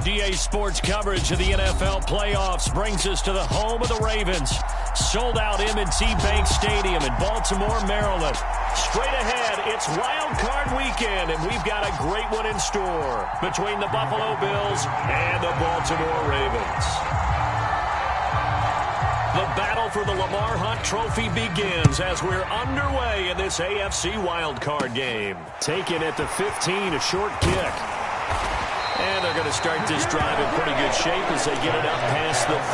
DA Sports coverage of the NFL playoffs brings us to the home of the Ravens. Sold out M&T Bank Stadium in Baltimore, Maryland. Straight ahead, it's Wild Card Weekend, and we've got a great one in store between the Buffalo Bills and the Baltimore Ravens. The battle for the Lamar Hunt Trophy begins as we're underway in this AFC Wild Card game. Taken at the 15, a short kick. And they're going to start this drive in pretty good shape as they get it up past the 30.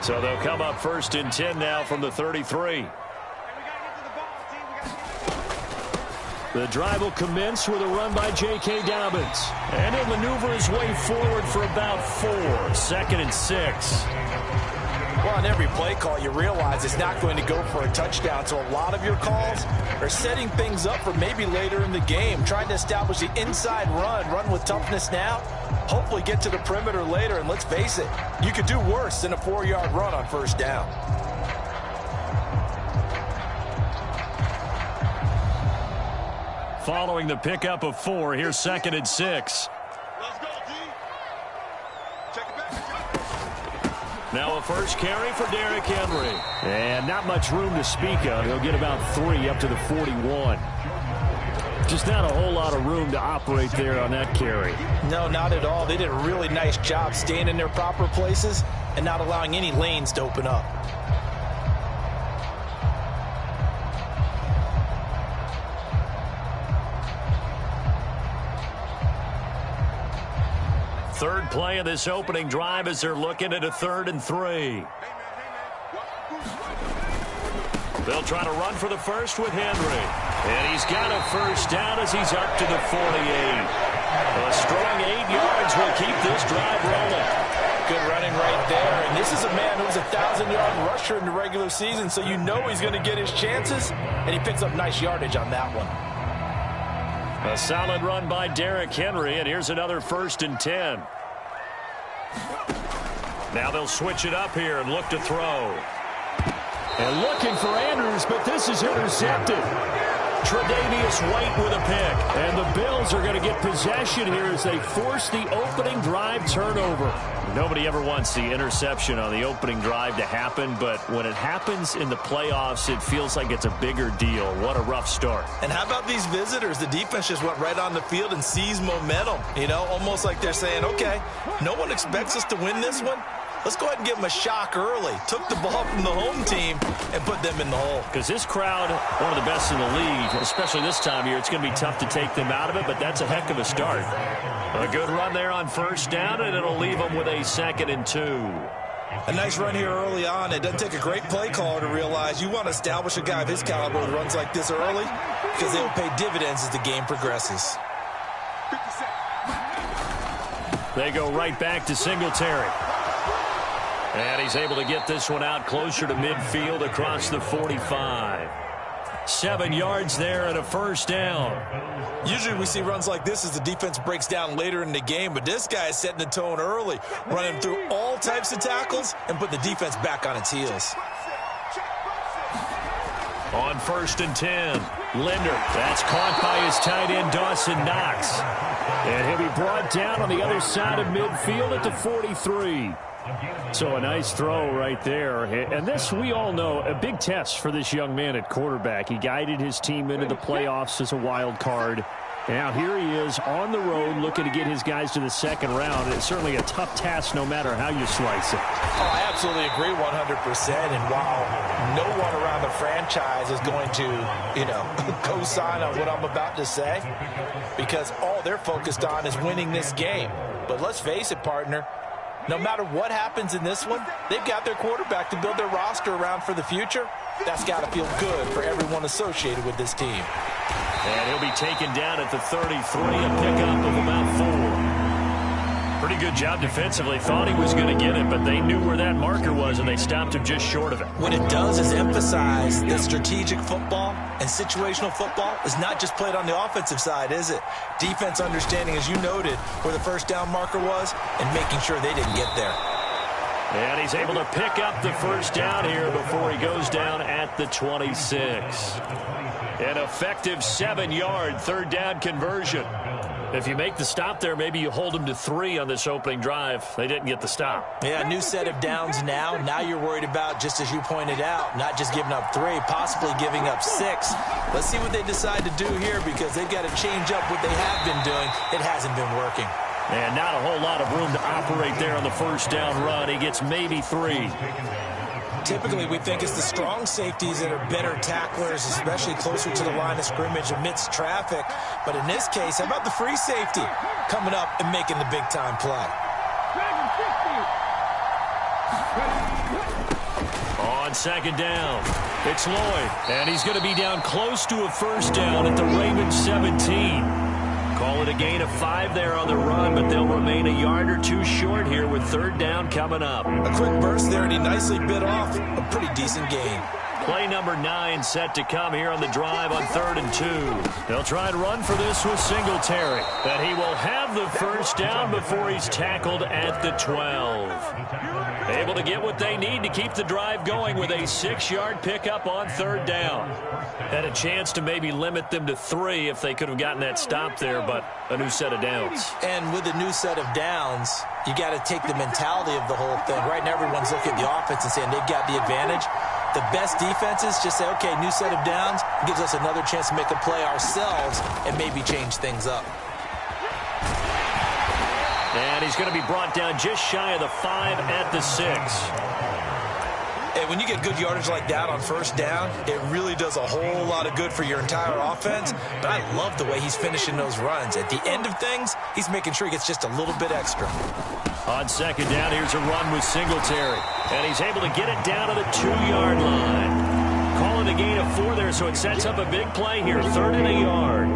So they'll come up 1st and 10 now from the 33. The drive will commence with a run by J.K. Dobbins. And he'll maneuver his way forward for about 4. 2nd and 6. Well, on every play call, you realize it's not going to go for a touchdown. So a lot of your calls are setting things up for maybe later in the game, trying to establish the inside run with toughness now, hopefully get to the perimeter later. And let's face it, you could do worse than a 4-yard run on 1st down. Following the pickup of 4, here's 2nd and 6. Let's go, D. Check it back. Now a first carry for Derrick Henry. And not much room to speak of. He'll get about 3 up to the 41. Just not a whole lot of room to operate there on that carry. No, not at all. They did a really nice job staying in their proper places and not allowing any lanes to open up. Third play of this opening drive as they're looking at a 3rd and 3. They'll try to run for the first with Henry. And he's got a first down as he's up to the 48. A strong 8 yards will keep this drive rolling. Good running right there. And this is a man who's a 1,000-yard rusher in the regular season, so you know he's going to get his chances. And he picks up nice yardage on that one. A solid run by Derrick Henry, and here's another 1st and 10. Now they'll switch it up here and look to throw. And looking for Andrews, but this is intercepted. Tre'Davious White with a pick. And the Bills are going to get possession here as they force the opening drive turnover. Nobody ever wants the interception on the opening drive to happen, but when it happens in the playoffs, it feels like it's a bigger deal. What a rough start. And how about these visitors? The defense just went right on the field and seized momentum. You know, almost like they're saying, okay, no one expects us to win this one. Let's go ahead and give them a shock early. Took the ball from the home team and put them in the hole. Because this crowd, one of the best in the league, especially this time of year, it's going to be tough to take them out of it, but that's a heck of a start. A good run there on 1st down, and it'll leave them with a 2nd and 2. A nice run here early on. It doesn't take a great play caller to realize you want to establish a guy of his caliber who runs like this early because they will pay dividends as the game progresses. They go right back to Singletary. And he's able to get this one out closer to midfield across the 45. 7 yards there and a 1st down. Usually we see runs like this as the defense breaks down later in the game, but this guy is setting the tone early, running through all types of tackles and put the defense back on its heels. On 1st and 10, Linder. That's caught by his tight end, Dawson Knox. And he'll be brought down on the other side of midfield at the 43. So a nice throw right there. And this, we all know, a big test for this young man at quarterback. He guided his team into the playoffs as a wild card. Now here he is on the road looking to get his guys to the 2nd round. It's certainly a tough task no matter how you slice it. Oh, I absolutely agree 100%. And while no one around the franchise is going to, co-sign on what I'm about to say, because all they're focused on is winning this game. But let's face it, partner, no matter what happens in this one, they've got their quarterback to build their roster around for the future. That's got to feel good for everyone associated with this team. And he'll be taken down at the 33, a pickup of about 4. Pretty good job defensively. Thought he was going to get it, but they knew where that marker was, and they stopped him just short of it. What it does is emphasize that strategic football and situational football is not just played on the offensive side, is it? Defense understanding, as you noted, where the first down marker was and making sure they didn't get there. And he's able to pick up the first down here before he goes down at the 26. An effective 7-yard third down conversion. If you make the stop there, maybe you hold them to 3 on this opening drive. They didn't get the stop. Yeah, new set of downs now. Now you're worried about, just as you pointed out, not just giving up 3, possibly giving up 6. Let's see what they decide to do here, because they've got to change up what they have been doing. It hasn't been working. And not a whole lot of room to operate there on the first down run. He gets maybe 3. Typically, we think it's the strong safeties that are better tacklers, especially closer to the line of scrimmage amidst traffic. But in this case, how about the free safety coming up and making the big-time play? On second down, it's Lloyd. And he's going to be down close to a first down at the Ravens 17. Call it a gain of 5 there on the run, but they'll remain a yard or 2 short here with third down coming up. A quick burst there, and he nicely bit off a pretty decent gain. Play number 9 set to come here on the drive on 3rd and 2. They'll try and run for this with Singletary. But he will have the first down before he's tackled at the 12. Able to get what they need to keep the drive going with a 6-yard pickup on third down. Had a chance to maybe limit them to 3 if they could have gotten that stop there, but a new set of downs. And with a new set of downs, you got to take the mentality of the whole thing. Right now, everyone's looking at the offense and saying they've got the advantage. The best defenses just say, okay, new set of downs, gives us another chance to make a play ourselves and maybe change things up. And he's going to be brought down just shy of the 5 at the 6. And when you get good yardage like that on first down, it really does a whole lot of good for your entire offense. But I love the way he's finishing those runs. At the end of things, he's making sure he gets just a little bit extra. On second down, here's a run with Singletary. And he's able to get it down to the 2-yard line. Call it a gain of 4 there, so it sets up a big play here. 3rd and a yard.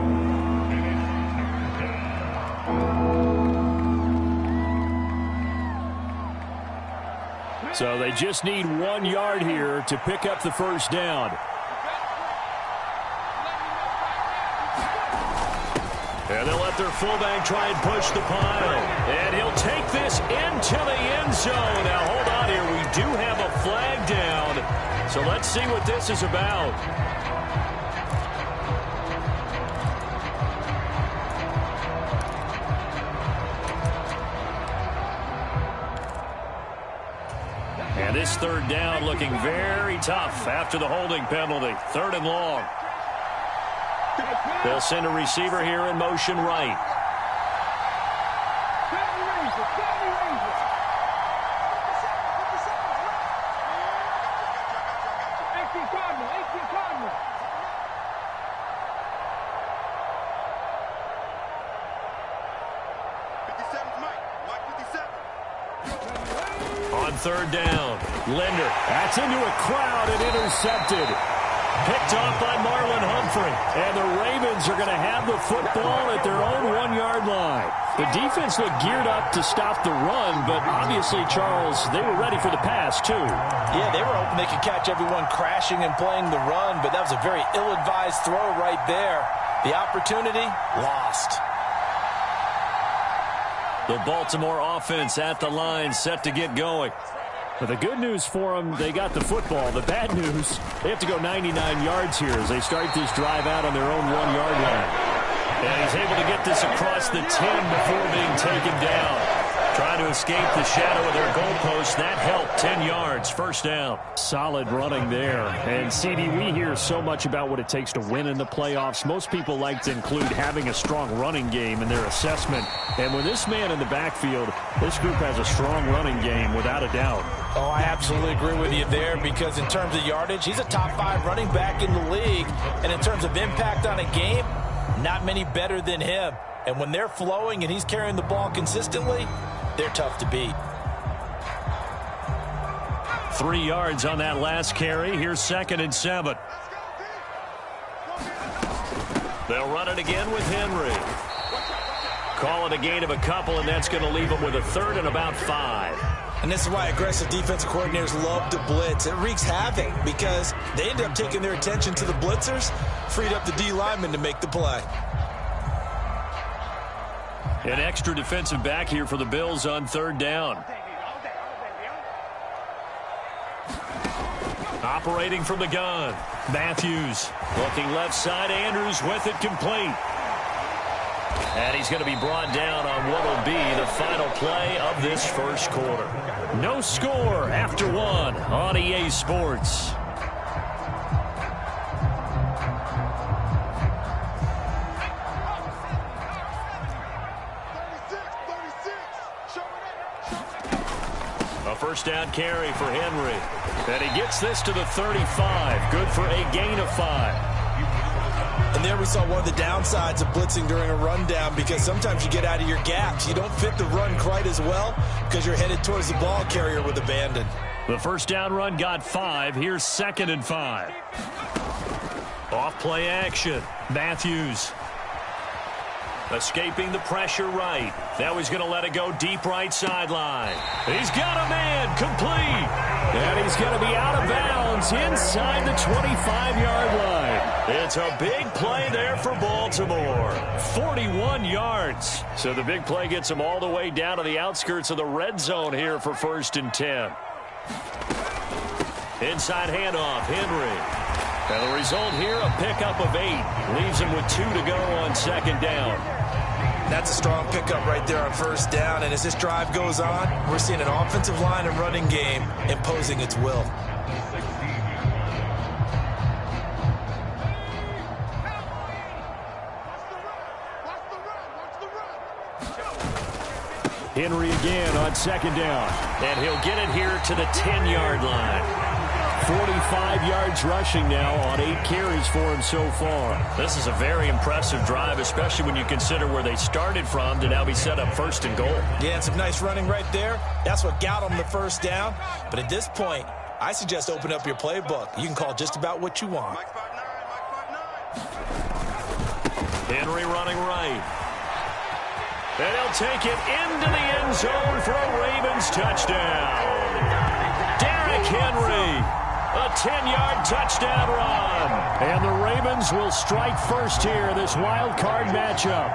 So they just need 1 yard here to pick up the first down. And they'll let their fullback try and push the pile. And he'll take this into the end zone. Now, hold on here. We do have a flag down. So let's see what this is about. And this third down looking very tough after the holding penalty. 3rd and long. They'll send a receiver here in motion right. On 3rd down, Linder. That's into a crowd and intercepted. Picked off by Marlon Humphrey. And the Ravens are going to have the football at their own 1-yard line. The defense looked geared up to stop the run, but obviously, Charles, they were ready for the pass, too. Yeah, they were hoping they could catch everyone crashing and playing the run, but that was a very ill-advised throw right there. The opportunity, lost. The Baltimore offense at the line, set to get going. But the good news for them, they got the football. The bad news, they have to go 99 yards here as they start this drive out on their own 1-yard line. And he's able to get this across the 10 before being taken down. Trying to escape the shadow of their goalpost. That helped. 10 yards, first down. Solid running there. And, CD, we hear so much about what it takes to win in the playoffs. Most people like to include having a strong running game in their assessment. And with this man in the backfield, this group has a strong running game without a doubt. Oh, I absolutely agree with you there, because in terms of yardage, he's a top 5 running back in the league. And in terms of impact on a game, not many better than him. And when they're flowing and he's carrying the ball consistently, they're tough to beat. 3 yards on that last carry. Here's 2nd and 7. They'll run it again with Henry. Call it a gain of a couple, and that's going to leave them with a 3rd and about 5. And this is why aggressive defensive coordinators love to blitz. It wreaks havoc because they end up taking their attention to the blitzers, freed up the D lineman to make the play. An extra defensive back here for the Bills on 3rd down. Operating from the gun, Matthews. Looking left side, Andrews with it complete. And he's going to be brought down on what will be the final play of this first quarter. No score after 1 on EA Sports. A first down carry for Henry. And he gets this to the 35. Good for a gain of 5. And there we saw one of the downsides of blitzing during a rundown, because sometimes you get out of your gaps. You don't fit the run quite as well because you're headed towards the ball carrier with abandon. The first down run got 5. Here's 2nd and 5. Off play action. Matthews. Escaping the pressure right. Now he's going to let it go deep right sideline. He's got a man complete. And he's going to be out of bounds inside the 25-yard line. It's a big play there for Baltimore. 41 yards. So the big play gets him all the way down to the outskirts of the red zone here for 1st and 10. Inside handoff, Henry. And the result here, a pickup of 8. Leaves him with 2 to go on 2nd down. That's a strong pickup right there on 1st down. And as this drive goes on, we're seeing an offensive line and running game imposing its will. Henry again on 2nd down. And he'll get it here to the 10-yard line. 45 yards rushing now on 8 carries for him so far. This is a very impressive drive, especially when you consider where they started from to now be set up 1st and goal. Yeah, and some nice running right there. That's what got them the 1st down. But at this point, I suggest open up your playbook. You can call just about what you want. Henry running right. And he'll take it into the end zone for a Ravens touchdown. Derrick Henry. A 10-yard touchdown run. And the Ravens will strike first here in this wild card matchup.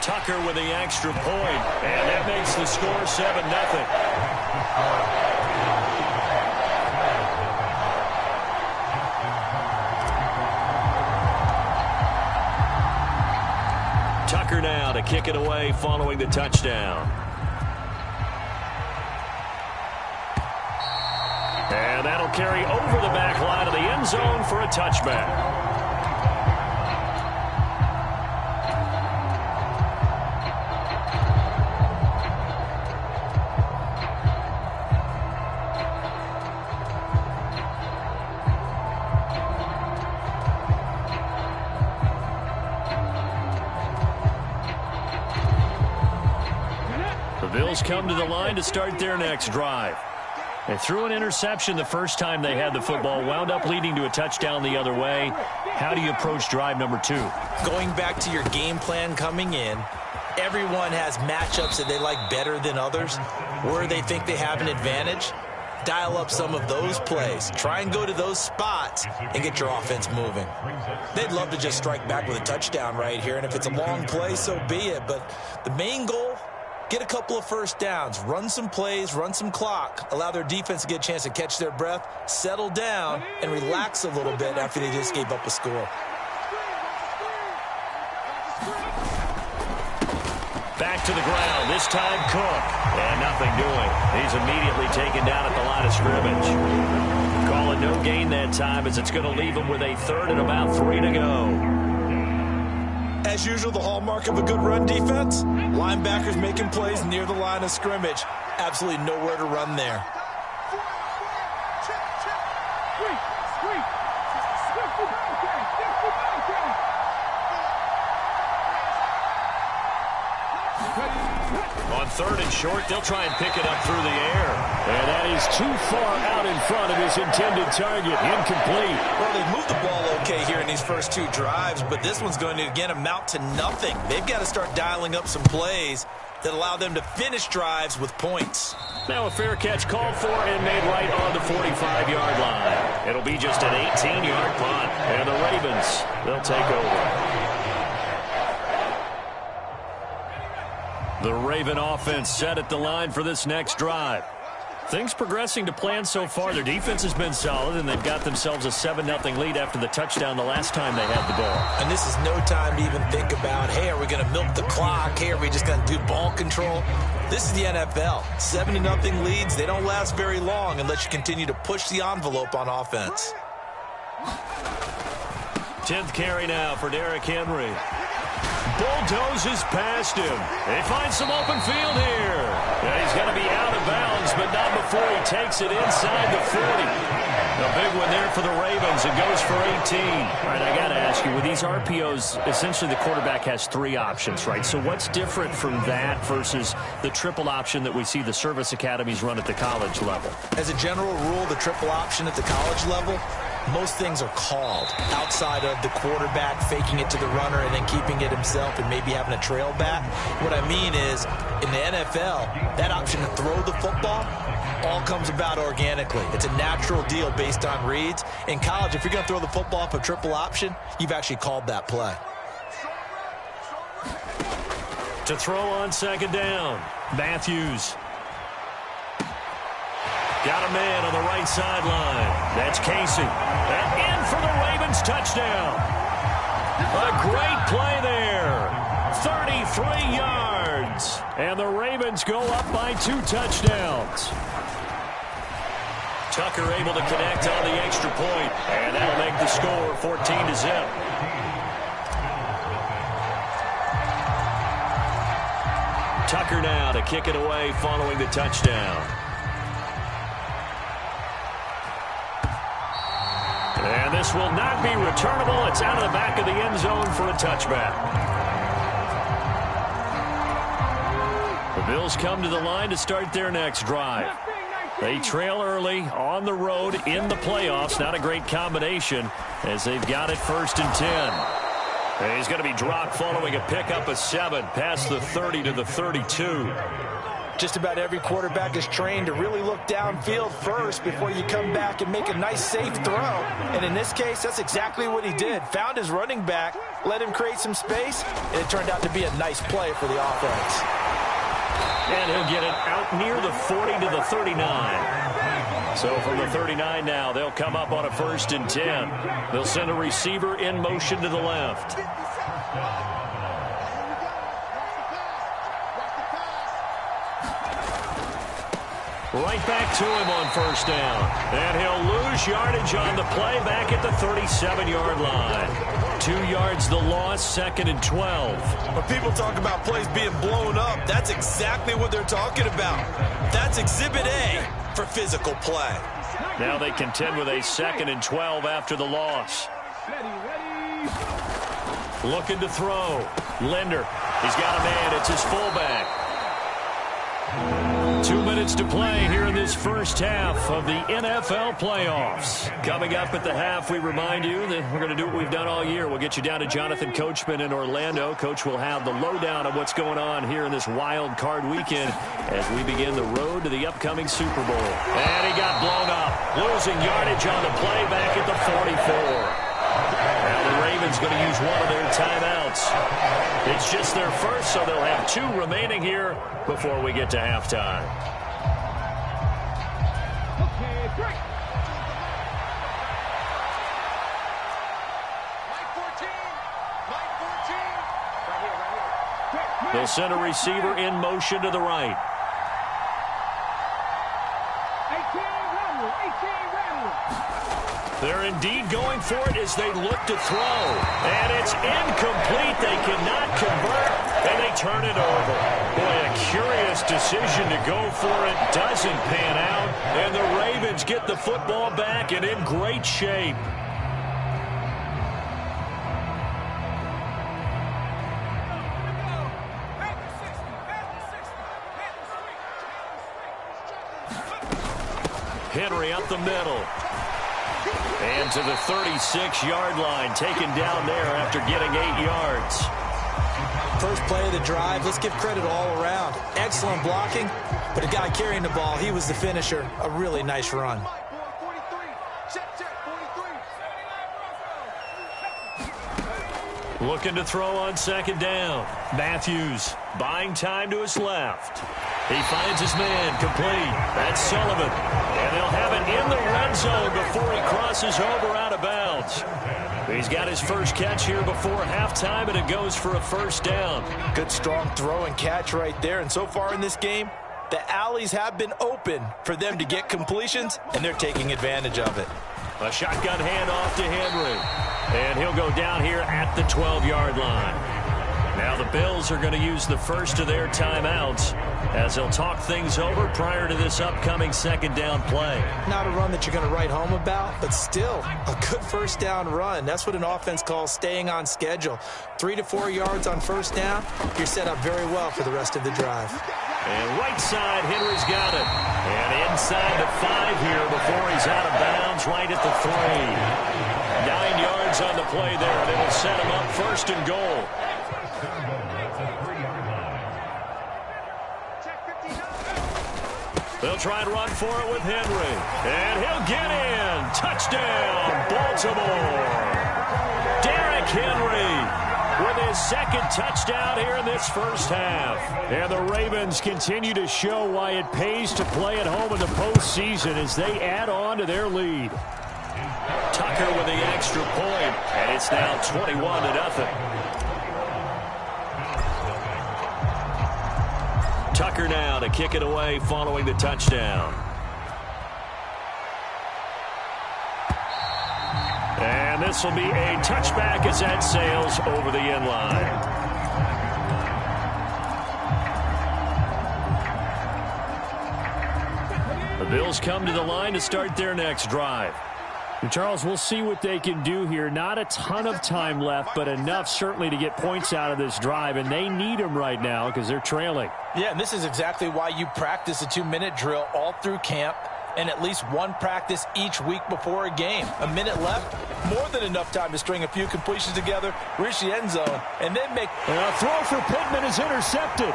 Tucker with the extra point. And that makes the score 7-0. Tucker now to kick it away following the touchdown. And that'll carry over the back line of the end zone for a touchback. The Bills come to the line to start their next drive. They threw an interception the first time they had the football, wound up leading to a touchdown the other way. How do you approach drive number 2? Going back to your game plan coming in, everyone has matchups that they like better than others, where they think they have an advantage. Dial up some of those plays. Try and go to those spots and get your offense moving. They'd love to just strike back with a touchdown right here, and if it's a long play, so be it. But the main goal, get a couple of first downs, run some plays, run some clock, allow their defense to get a chance to catch their breath, settle down, and relax a little bit after they just gave up a score. Back to the ground, this time Cook. And nothing doing. He's immediately taken down at the line of scrimmage. Calling no gain that time as it's going to leave him with a 3rd and about 3 to go. As usual, the hallmark of a good run defense, linebackers making plays near the line of scrimmage. Absolutely nowhere to run there. On third and short. They'll try and pick it up through the air. And that is too far out in front of his intended target. Incomplete. Well, they've moved the ball okay here in these first two drives, but this one's going to, again, amount to nothing. They've got to start dialing up some plays that allow them to finish drives with points. Now a fair catch called for and made right on the 45-yard line. It'll be just an 18-yard punt. And the Ravens, they'll take over. The Raven offense set at the line for this next drive. Things progressing to plan so far. Their defense has been solid, and they've got themselves a 7-0 lead after the touchdown the last time they had the ball. And this is no time to even think about, hey, are we going to milk the clock? Hey, are we just going to do ball control? This is the NFL. 7-0 leads, they don't last very long unless you continue to push the envelope on offense. 10th carry now for Derrick Henry. Bulldozes past him. They find some open field here. Yeah, he's going to be out of bounds, but not before he takes it inside the 40. A big one there for the Ravens. It goes for 18. All right, I got to ask you, with these RPOs, essentially the quarterback has 3 options, right? So what's different from that versus the triple option that we see the service academies run at the college level? As a general rule, the triple option at the college level, most things are called outside of the quarterback faking it to the runner and then keeping it himself and maybe having a trail back. What I mean is, in the NFL, that option to throw the football all comes about organically. It's a natural deal based on reads. In college, if you're going to throw the football up a triple option, you've actually called that play. To throw on second down, Matthews. Got a man on the right sideline. That's Casey. And in for the Ravens touchdown. A great play there. 33 yards. And the Ravens go up by 2 touchdowns. Tucker able to connect on the extra point. And that'll make the score 14-0. Tucker now to kick it away following the touchdown. And this will not be returnable. It's out of the back of the end zone for a touchback. The Bills come to the line to start their next drive. They trail early on the road in the playoffs. Not a great combination as they've got it 1st and 10. And he's going to be dropped following a pickup of 7 past the 30 to the 32. Just about every quarterback is trained to really look downfield first before you come back and make a nice, safe throw. And in this case, that's exactly what he did. Found his running back, let him create some space, and it turned out to be a nice play for the offense. And he'll get it out near the 40 to the 39. So from the 39 now, they'll come up on a 1st and 10. They'll send a receiver in motion to the left. Right back to him on 1st down. And he'll lose yardage on the play back at the 37-yard line. 2 yards the loss, 2nd and 12. When people talk about plays being blown up, that's exactly what they're talking about. That's Exhibit A for physical play. Now they contend with a 2nd and 12 after the loss. Looking to throw. Linder. He's got a man. It's his fullback. 2 minutes to play here in this first half of the NFL playoffs. Coming up at the half, we remind you that we're going to do what we've done all year. We'll get you down to Jonathan Coachman in Orlando. Coach will have the lowdown of what's going on here in this wild card weekend as we begin the road to the upcoming Super Bowl. And he got blown up, losing yardage on the play back at the 44. Now the Ravens going to use one of their timeouts. It's just their first, so they'll have 2 remaining here before we get to halftime. They'll send a receiver in motion to the right. They're indeed going for it as they look to throw. And it's incomplete. They cannot convert, and they turn it over. Boy, a curious decision to go for it. Doesn't pan out, and the Ravens get the football back and in great shape. Henry up the middle. And to the 36-yard line, taken down there after getting 8 yards. First play of the drive, let's give credit all around. Excellent blocking, but a guy carrying the ball, he was the finisher. A really nice run. Looking to throw on second down. Matthews buying time to his left. He finds his man complete. That's Sullivan. And they'll have it in the red zone before he crosses over out of bounds. He's got his first catch here before halftime, and it goes for a first down. Good, strong throw and catch right there. And so far in this game, the alleys have been open for them to get completions, and they're taking advantage of it. A shotgun handoff to Henry. And he'll go down here at the 12-yard line. Now the Bills are going to use the first of their timeouts as they'll talk things over prior to this upcoming second down play. Not a run that you're going to write home about, but still a good first down run. That's what an offense calls staying on schedule. 3 to 4 yards on first down, you're set up very well for the rest of the drive. And right side, Henry's got it. And inside the 5 here before he's out of bounds, right at the 3. 9 yards on the play there, and it'll set him up first and goal. They'll try and run for it with Henry. And he'll get in. Touchdown, Baltimore. Derrick Henry with his second touchdown here in this first half. And the Ravens continue to show why it pays to play at home in the postseason as they add on to their lead. Tucker with the extra point, and it's now 21-0. Tucker now to kick it away following the touchdown. And this will be a touchback as that sails over the end line. The Bills come to the line to start their next drive. Charles, we'll see what they can do here. Not a ton of time left, but enough certainly to get points out of this drive, and they need them right now because they're trailing. Yeah, and this is exactly why you practice a 2-minute drill all through camp and at least one practice each week before a game. A minute left, more than enough time to string a few completions together, reach the end zone, and then make... A throw for Pittman is intercepted.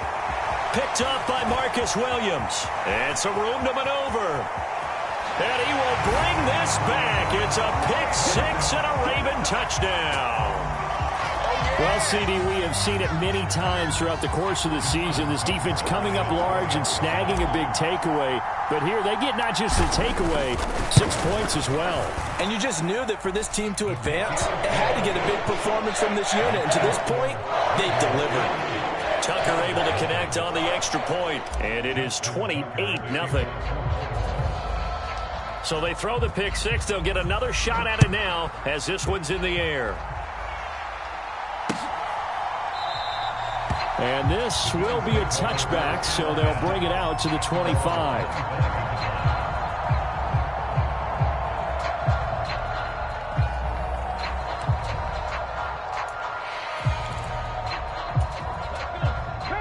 Picked off by Marcus Williams. And some room to maneuver. And he will bring this back. It's a pick six and a Raven touchdown. Well, CD, we have seen it many times throughout the course of the season. This defense coming up large and snagging a big takeaway. But here they get not just a takeaway, 6 points as well. And you just knew that for this team to advance, it had to get a big performance from this unit. And to this point, they've delivered. Tucker able to connect on the extra point. And it is 28-0. So they throw the pick six. They'll get another shot at it now as this one's in the air. And this will be a touchback, so they'll bring it out to the 25.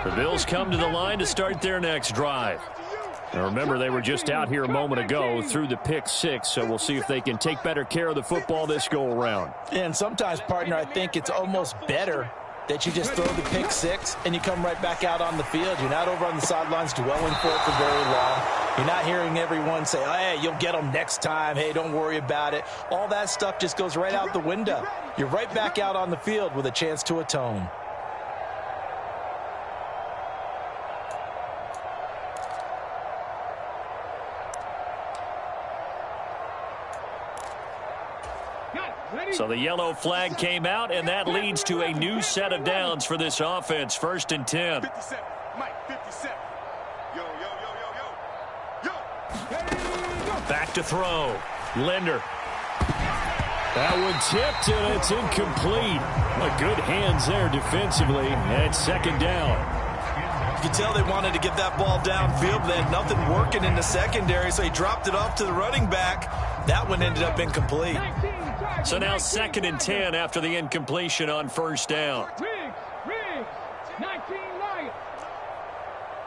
The Bills come to the line to start their next drive. Now remember, they were just out here a moment ago through the pick six, so we'll see if they can take better care of the football this go-around. And sometimes, partner, I think it's almost better that you just throw the pick six and you come right back out on the field. You're not over on the sidelines dwelling for it for very long. You're not hearing everyone say, oh, hey, you'll get them next time. Hey, don't worry about it. All that stuff just goes right out the window. You're right back out on the field with a chance to atone. So the yellow flag came out, and that leads to a new set of downs for this offense. 1st and 10. 57. Mike, 57. Yo, yo, yo, yo, yo. Back to throw. Linder. That one tipped, and it's incomplete. Good hands there defensively, and second down. You could tell they wanted to get that ball downfield, but they had nothing working in the secondary, so he dropped it off to the running back. That one ended up incomplete. So now 2nd and 10 after the incompletion on first down. Riggs, 19 Lions.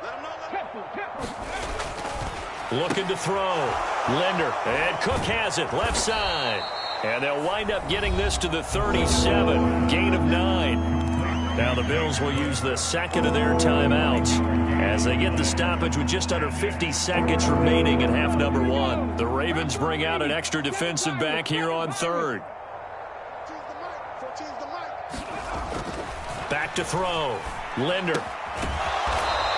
Let him know. Looking to throw. Linder, and Cook has it, left side. And they'll wind up getting this to the 37, gain of 9. Now the Bills will use the second of their timeouts as they get the stoppage with just under 50 seconds remaining in half number 1. The Ravens bring out an extra defensive back here on third. Back to throw. Linder.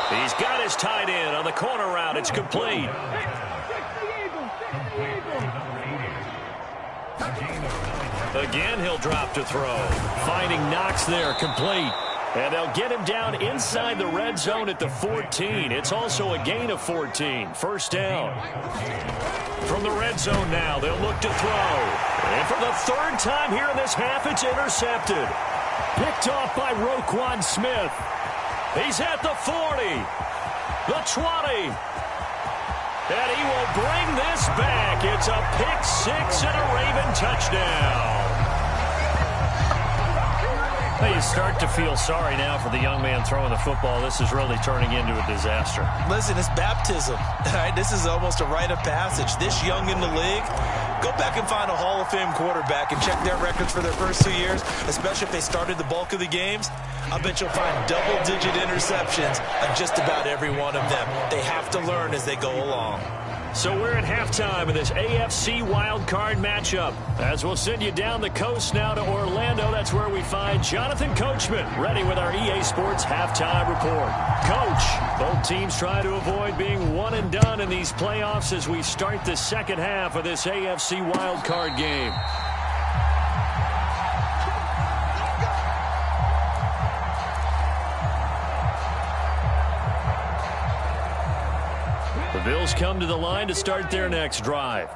He's got his tight end on the corner route. It's complete. Again, he'll drop to throw. Finding Knox there, complete. And they'll get him down inside the red zone at the 14. It's also a gain of 14. First down. From the red zone now, they'll look to throw. And for the third time here in this half, it's intercepted. Picked off by Roquan Smith. He's at the 40, the 20. And he will bring this back. It's a pick six and a Raven touchdown. You start to feel sorry now for the young man throwing the football. This is really turning into a disaster. Listen, it's baptism. All right, this is almost a rite of passage. This young in the league, go back and find a Hall of Fame quarterback and check their records for their first 2 years, especially if they started the bulk of the games. I bet you'll find double-digit interceptions on just about every one of them. They have to learn as they go along. So we're at halftime of this AFC wildcard matchup. As we'll send you down the coast now to Orlando, that's where we find Jonathan Coachman ready with our EA Sports halftime report. Coach, both teams try to avoid being one and done in these playoffs as we start the second half of this AFC wildcard game. The Bills come to the line to start their next drive.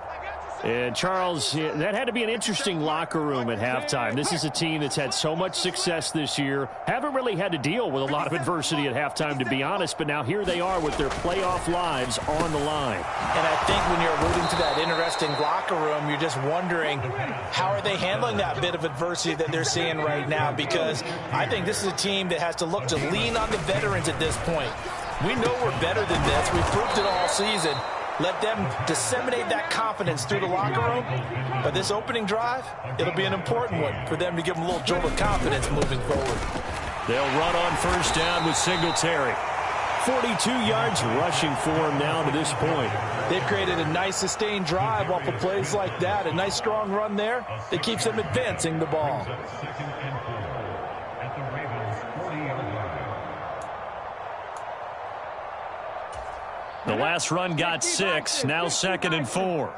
And, Charles, that had to be an interesting locker room at halftime. This is a team that's had so much success this year. Haven't really had to deal with a lot of adversity at halftime, to be honest. But now here they are with their playoff lives on the line. And I think when you're alluding to that interesting locker room, you're just wondering how are they handling that bit of adversity that they're seeing right now? Because I think this is a team that has to look to lean on the veterans at this point. We know we're better than this. We've proved it all season. Let them disseminate that confidence through the locker room. But this opening drive, it'll be an important one for them to give them a little jolt of confidence moving forward. They'll run on first down with Singletary. 42 yards rushing for him now to this point. They've created a nice sustained drive off of plays like that. A nice strong run there that keeps them advancing the ball. The last run got 6, now 2nd and 4.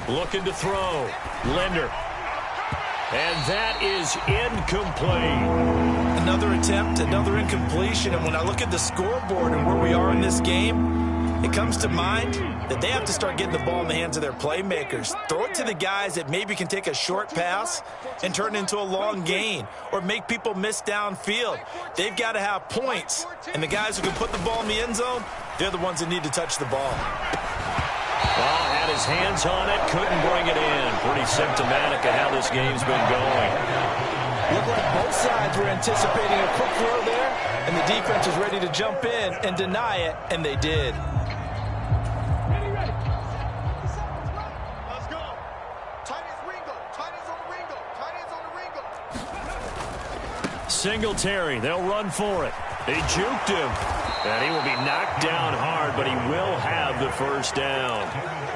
Looking to throw. Linder. And that is incomplete. Another attempt, another incompletion. And when I look at the scoreboard and where we are in this game, it comes to mind that they have to start getting the ball in the hands of their playmakers. Throw it to the guys that maybe can take a short pass and turn it into a long gain or make people miss downfield. They've got to have points. And the guys who can put the ball in the end zone, they're the ones that need to touch the ball. Ball had his hands on it, couldn't bring it in. Pretty symptomatic of how this game's been going. Looked like both sides were anticipating a quick throw there, and the defense was ready to jump in and deny it, and they did. Singletary, they'll run for it. They juked him. And he will be knocked down hard, but he will have the first down.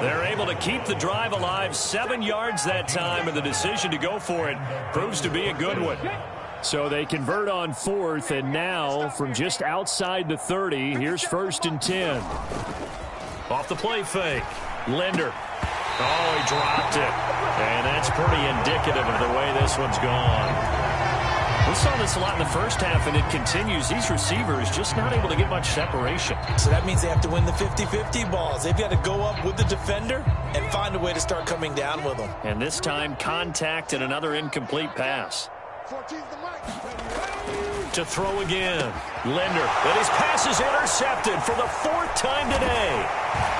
They're able to keep the drive alive, 7 yards that time, and the decision to go for it proves to be a good one. So they convert on 4th, and now from just outside the 30, here's 1st and 10. Off the play fake. Linder. Oh, he dropped it. And that's pretty indicative of the way this one's gone. We saw this a lot in the first half, and it continues. These receivers just not able to get much separation. So that means they have to win the 50-50 balls. They've got to go up with the defender and find a way to start coming down with them. And this time, contact and another incomplete pass. To throw again. Linder. But his pass is intercepted for the 4th time today.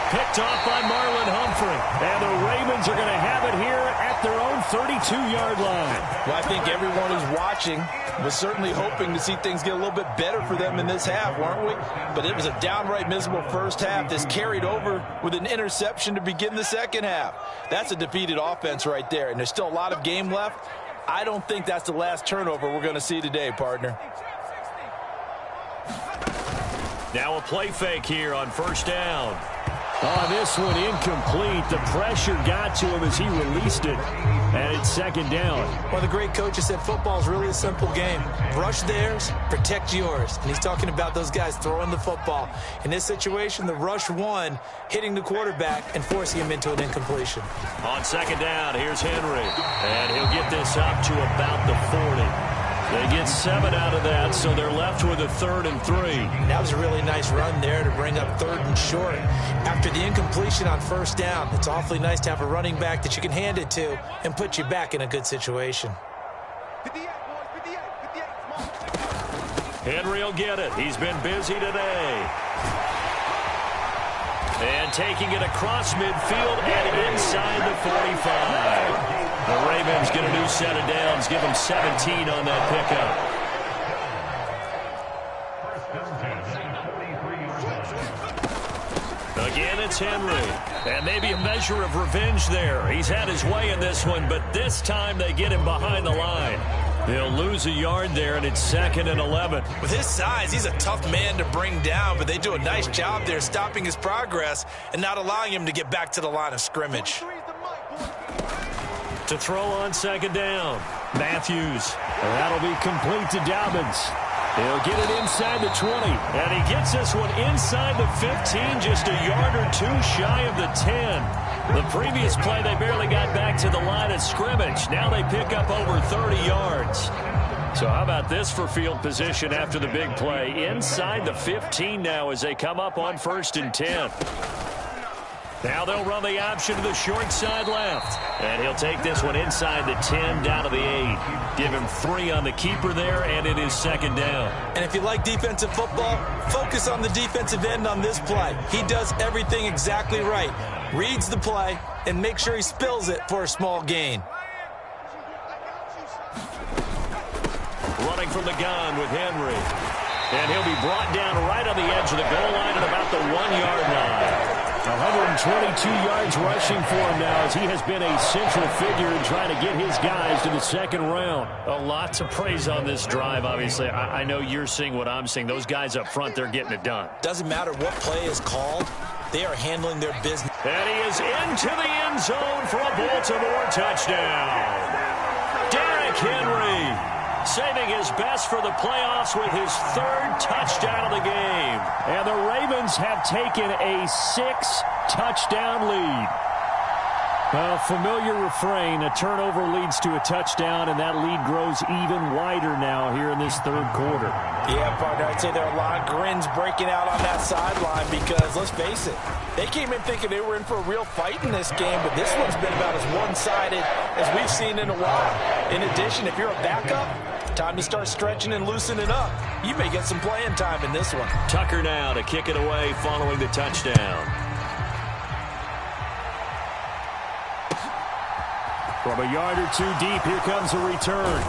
Picked off by Marlon Humphrey. And the Ravens are going to have it here at at their own 32-yard line. Well, I think everyone who's watching was certainly hoping to see things get a little bit better for them in this half, weren't we? But it was a downright miserable first half. This carried over with an interception to begin the second half. That's a defeated offense right there, and there's still a lot of game left. I don't think that's the last turnover we're going to see today, partner. Now a play fake here on first down. On this one, incomplete. The pressure got to him as he released it, and it's second down. Well, the great coach has said football is really a simple game. Rush theirs, protect yours. And he's talking about those guys throwing the football. In this situation, the rush one, hitting the quarterback and forcing him into an incompletion. On second down, here's Henry, and he'll get this up to about the 40. They get 7 out of that, so they're left with a 3rd and 3. That was a really nice run there to bring up 3rd and short. After the incompletion on first down, it's awfully nice to have a running back that you can hand it to and put you back in a good situation. 58, boys, 58. Henry will get it. He's been busy today. And taking it across midfield and inside the 45. The Ravens get a new set of downs, give them 17 on that pickup. Again, it's Henry. And maybe a measure of revenge there. He's had his way in this one, but this time they get him behind the line. They'll lose a yard there, and it's 2nd and 11. With his size, he's a tough man to bring down, but they do a nice job there stopping his progress and not allowing him to get back to the line of scrimmage. To throw on second down, Matthews. And that'll be complete to Dobbins. He'll get it inside the 20. And he gets this one inside the 15, just a yard or two shy of the 10. The previous play, they barely got back to the line of scrimmage. Now they pick up over 30 yards. So how about this for field position after the big play? Inside the 15 now as they come up on 1st and 10. Now they'll run the option to the short side left. And he'll take this one inside the 10 down to the 8. Give him 3 on the keeper there, and it is 2nd down. And if you like defensive football, focus on the defensive end on this play. He does everything exactly right. Reads the play and makes sure he spills it for a small gain. Running from the gun with Henry. And he'll be brought down right on the edge of the goal line at about the 1-yard line. 122 yards rushing for him now as he has been a central figure in trying to get his guys to the second round. A lot to praise on this drive, obviously. I know you're seeing what I'm seeing. Those guys up front, they're getting it done. Doesn't matter what play is called. They are handling their business. And he is into the end zone for a Baltimore touchdown. Derrick Henry saving his best for the playoffs with his 3rd touchdown of the game. And the Ravens have taken a 6-touchdown lead. A familiar refrain, a turnover leads to a touchdown, and that lead grows even wider now here in this 3rd quarter. Yeah, partner, I'd say there are a lot of grins breaking out on that sideline because, let's face it, they came in thinking they were in for a real fight in this game, but this one's been about as one-sided as we've seen in a while. In addition, if you're a backup, time to start stretching and loosening up. You may get some playing time in this one. Tucker now to kick it away following the touchdown. From a yard or 2 deep, here comes a return.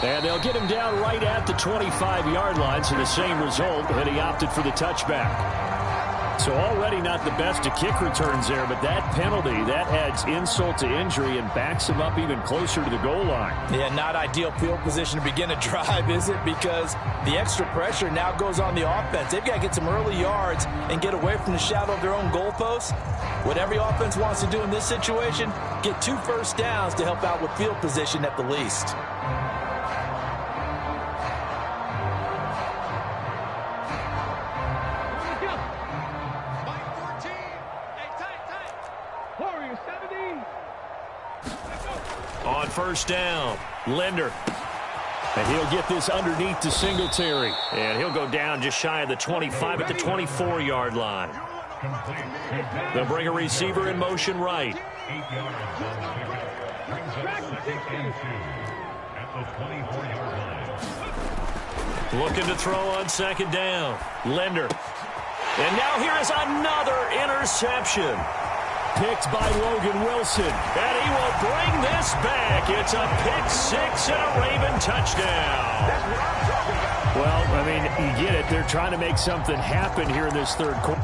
And they'll get him down right at the 25-yard line, so the same result, and he opted for the touchback. So already not the best to kick returns there, but that penalty, that adds insult to injury and backs him up even closer to the goal line. Yeah, not ideal field position to begin a drive, is it? Because the extra pressure now goes on the offense. They've got to get some early yards and get away from the shadow of their own goalposts. What every offense wants to do in this situation, get 2 first downs to help out with field position at the least. On first down, Linder. And he'll get this underneath to Singletary. And he'll go down just shy of the 25 at the 24-yard line. They'll bring a receiver in motion right. Looking to throw on second down. Linder. And now here is another interception. Picked by Logan Wilson. And he will bring this back. It's a pick six and a Raven touchdown. That's what I'm talking about. Well, I mean, you get it. They're trying to make something happen here in this third quarter.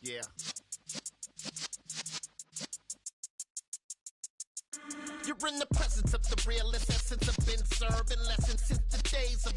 Yeah. You're in the presence of the realest essence of been serving lessons since the days of